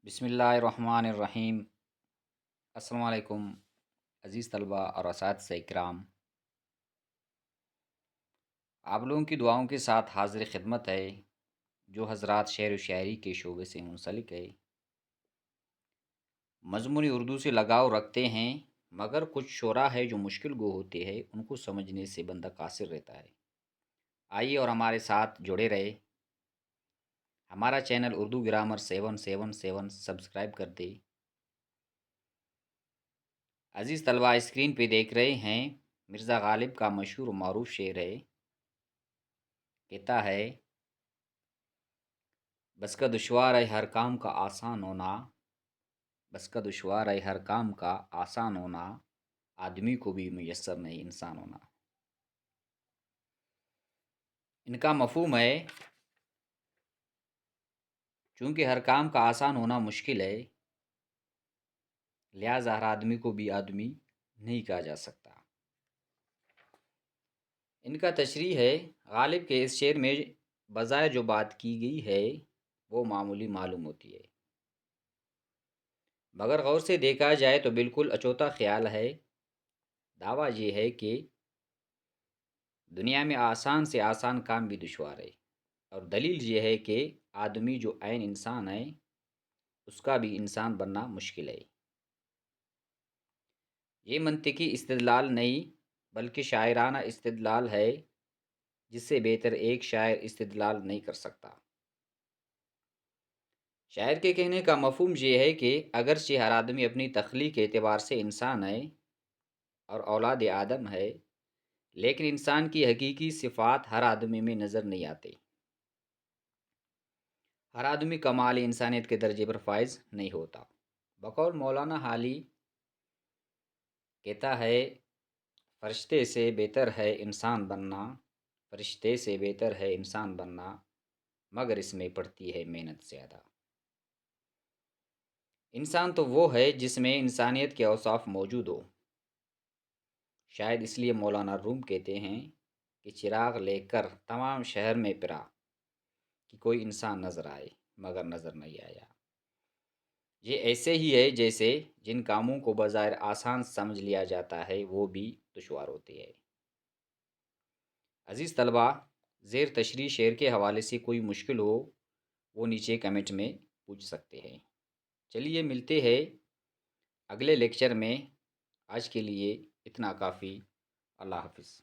بسم اللہ الرحمن الرحیم۔ السلام علیکم عزیز طلبہ اور اساتذہ اکرام، آپ لوگوں کی دعاؤں کے ساتھ حاضر خدمت ہے جو حضرات شعر و شاعری کے شعبے سے منسلک ہے، مضمون اردو سے لگاؤ رکھتے ہیں، مگر کچھ شعراء ہے جو مشکل گو ہوتے ہیں، ان کو سمجھنے سے بندہ قاصر رہتا ہے۔ آئیے اور ہمارے ساتھ جڑے رہے۔ ہمارا چینل اردو گرامر 777 سبسکرائب کر دے۔ عزیز طلبہ، اسکرین پہ دیکھ رہے ہیں مرزا غالب کا مشہور و معروف شعر ہے، کہتا ہے بس کا دشوار ہے ہر کام کا آسان ہونا، بس کا دشوار ہے ہر کام کا آسان ہونا، آدمی کو بھی میسر نہیں انسان ہونا۔ ان کا مفہوم ہے چونکہ ہر کام کا آسان ہونا مشکل ہے، لہٰذا ہر آدمی کو بھی آدمی نہیں کہا جا سکتا۔ ان کا تشریح ہے غالب کے اس شعر میں بظاہر جو بات کی گئی ہے وہ معمولی معلوم ہوتی ہے، مگر غور سے دیکھا جائے تو بالکل اچوتا خیال ہے۔ دعویٰ یہ ہے کہ دنیا میں آسان سے آسان کام بھی دشوار ہے، اور دلیل یہ ہے کہ آدمی جو عین انسان ہے اس کا بھی انسان بننا مشکل ہے۔ یہ منطقی استدلال نہیں بلکہ شاعرانہ استدلال ہے، جس سے بہتر ایک شاعر استدلال نہیں کر سکتا۔ شاعر کے کہنے کا مفہوم یہ ہے کہ اگرچہ ہر آدمی اپنی تخلیق کے اعتبار سے انسان ہے اور اولاد آدم ہے، لیکن انسان کی حقیقی صفات ہر آدمی میں نظر نہیں آتے۔ ہر آدمی کمال انسانیت کے درجے پر فائز نہیں ہوتا۔ بقول مولانا حالی کہتا ہے فرشتے سے بہتر ہے انسان بننا، فرشتے سے بہتر ہے انسان بننا، مگر اس میں پڑتی ہے محنت زیادہ۔ انسان تو وہ ہے جس میں انسانیت کے اوصاف موجود ہو۔ شاید اس لیے مولانا روم کہتے ہیں کہ چراغ لے کر تمام شہر میں پھرا کہ کوئی انسان نظر آئے، مگر نظر نہیں آیا۔ یہ ایسے ہی ہے جیسے جن کاموں کو بظاہر آسان سمجھ لیا جاتا ہے وہ بھی دشوار ہوتے ہیں۔ عزیز طلبہ، زیر تشریح شعر کے حوالے سے کوئی مشکل ہو وہ نیچے کمنٹ میں پوچھ سکتے ہیں۔ چلیے ملتے ہیں اگلے لیکچر میں۔ آج کے لیے اتنا کافی۔ اللہ حافظ۔